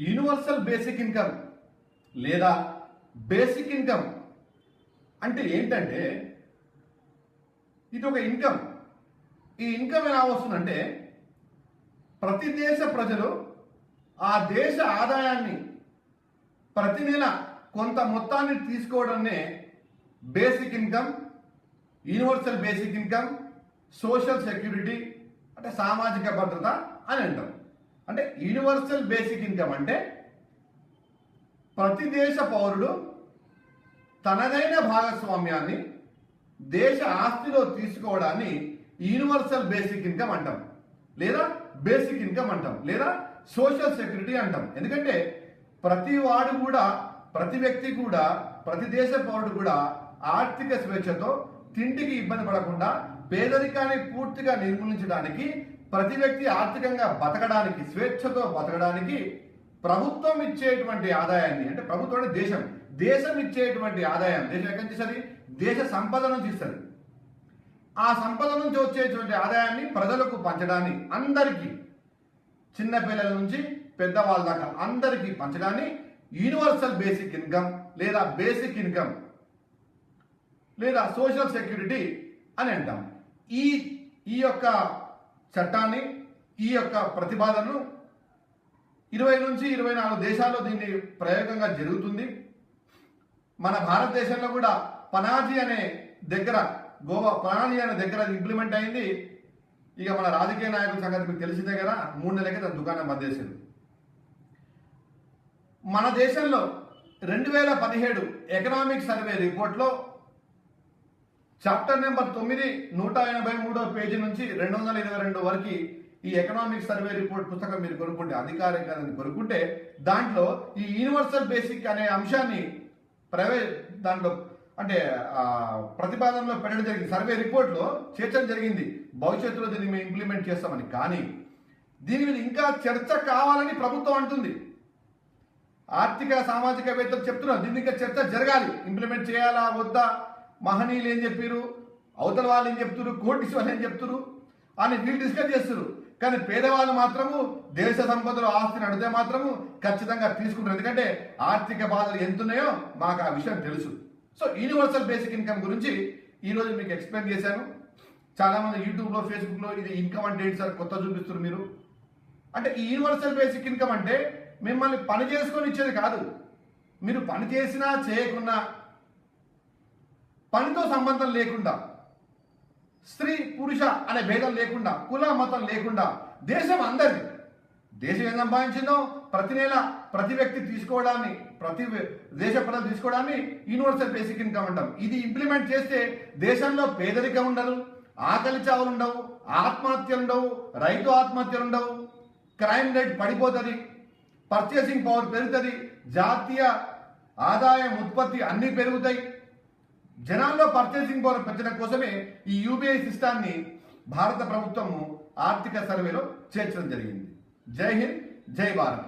Universal basic income లేదా basic income అంటే ఏంటంటే ఇది ఒక ఇన్కమ్. ఈ ఇన్కమ్ ఎలా వస్తుందంటే ప్రతి దేశ ప్రజలు ఆ దేశ ఆదాయాన్ని ప్రతి నెల కొంత మొత్తాన్ని తీసుకోవడాన్నే basic income, universal basic income, social security అంటే సామాజిక భద్రత అని అంటాం. అంటే యూనివర్సల్ బేసిక్ ఇన్కమ్ అంటే ప్రతి దేశ పౌరుడు తనదైన భాగస్వామ్యాన్ని దేశ ఆస్తిలో తీసుకోవడాన్ని యూనివర్సల్ బేసిక్ ఇన్కమ్ అంటాం, లేదా బేసిక్ ఇన్కమ్ అంటాం, లేదా సోషల్ సెక్యూరిటీ అంటాం. ఎందుకంటే ప్రతి వాడు కూడా, ప్రతి వ్యక్తి కూడా, ప్రతి దేశ పౌరుడు కూడా ఆర్థిక స్వేచ్ఛతో తిండికి ఇబ్బంది పడకుండా పేదరికాన్ని పూర్తిగా నిర్మూలించడానికి, ప్రతి వ్యక్తి ఆర్థికంగా బతకడానికి, స్వేచ్ఛతో బతకడానికి ప్రభుత్వం ఇచ్చేటువంటి ఆదాయాన్ని, అంటే ప్రభుత్వం అంటే దేశం ఇచ్చేటువంటి ఆదాయం, దేశం ఎక్కడి నుంచి ఇస్తుంది? దేశ సంపద నుంచి ఇస్తుంది. ఆ సంపద నుంచి వచ్చేటువంటి ఆదాయాన్ని ప్రజలకు పంచడాన్ని, అందరికీ చిన్న పిల్లల నుంచి పెద్దవాళ్ళ దాకా అందరికీ పంచడాన్ని యూనివర్సల్ బేసిక్ ఇన్కమ్ లేదా బేసిక్ ఇన్కమ్ లేదా సోషల్ సెక్యూరిటీ అని అంటాం. ఈ యొక్క చట్టాన్ని, ఈ యొక్క ప్రతిపాదనను 20 నుంచి 24 దేశాల్లో దీన్ని ప్రయోగంగా జరుగుతుంది. మన భారతదేశంలో కూడా పనాజీ అనే దగ్గర ఇంప్లిమెంట్ అయింది. ఇక మన రాజకీయ నాయకుల సంగతి మీకు తెలిసిందే కదా, 3 నెలలకే తన దుకాణం బంద్. మన దేశంలో 2017 ఎకనామిక్ సర్వే రిపోర్ట్లో చాప్టర్ నెంబర్ 9 183వ పేజీ నుంచి 222 వరకు ఈ ఎకనామిక్ సర్వే రిపోర్ట్ పుస్తకం మీరు కొనుక్కుంటే, అధికారికంగా కొనుక్కుంటే, దాంట్లో ఈ యూనివర్సల్ బేసిక్ అనే అంశాన్ని దాంట్లో అంటే ప్రతిపాదనలో పెట్టడం జరిగింది. సర్వే రిపోర్ట్లో చేర్చడం జరిగింది. భవిష్యత్తులో దీన్ని మేము ఇంప్లిమెంట్ చేస్తామని. కానీ దీని మీద ఇంకా చర్చ కావాలని ప్రభుత్వం అంటుంది. ఆర్థిక సామాజికవేత్తలు చెప్తున్నారు దీన్ని ఇంకా చర్చ జరగాలి, ఇంప్లిమెంట్ చేయాలా వద్దా, మహనీయులు ఏం చెప్పారు, అవతల వాళ్ళు ఏం చెప్తున్నారు, కోర్టు వాళ్ళు ఏం చెప్తున్నారు అని వీళ్ళు డిస్కస్ చేస్తున్నారు. కానీ పేదవాళ్ళు మాత్రము దేశ సంపదలో ఆస్తిని అడిగితే మాత్రము ఖచ్చితంగా తీసుకుంటారు. ఎందుకంటే ఆర్థిక బాధలు ఎంతున్నాయో మాకు ఆ విషయం తెలుసు. సో యూనివర్సల్ బేసిక్ ఇన్కమ్ గురించి ఈరోజు మీకు ఎక్స్ప్లెయిన్ చేశాను. చాలామంది యూట్యూబ్లో, ఫేస్బుక్లో ఇది ఇన్కమ్ అంటే ఏంటి సార్ కొత్త చూపిస్తున్నారు మీరు అంటే. ఈ యూనివర్సల్ బేసిక్ ఇన్కమ్ అంటే మిమ్మల్ని పని చేసుకొని ఇచ్చేది కాదు. మీరు పని చేసినా చేయకున్నా, పనితో సంబంధం లేకుండా, స్త్రీ పురుష అనే భేదం లేకుండా, కుల మతం లేకుండా దేశం అందరిది. దేశం ఏం సంపాదించిందో ప్రతి నెల ప్రతి వ్యక్తి తీసుకోవడాన్ని, ప్రతి దేశ ప్రజలు తీసుకోవడాన్ని యూనివర్సల్ బేసిక్ ఇన్కమ్ అంటాం. ఇది ఇంప్లిమెంట్ చేస్తే దేశంలో పేదరికం ఉండదు, ఆకలి చావులు ఉండవు, ఆత్మహత్యలు ఉండవు, రైతు ఆత్మహత్యలు ఉండవు, క్రైమ్ రేట్ పడిపోతుంది, పర్చేసింగ్ పవర్ పెరుగుతుంది, జాతీయ ఆదాయం, ఉత్పత్తి అన్నీ పెరుగుతాయి. జనాల్లో పర్చేసింగ్ పవర్ పెంచడం కోసమే ఈ యూబీఐ సిస్టాన్ని భారత ప్రభుత్వము ఆర్థిక సర్వేలో చేర్చడం జరిగింది. జై హింద్, జై భారత్.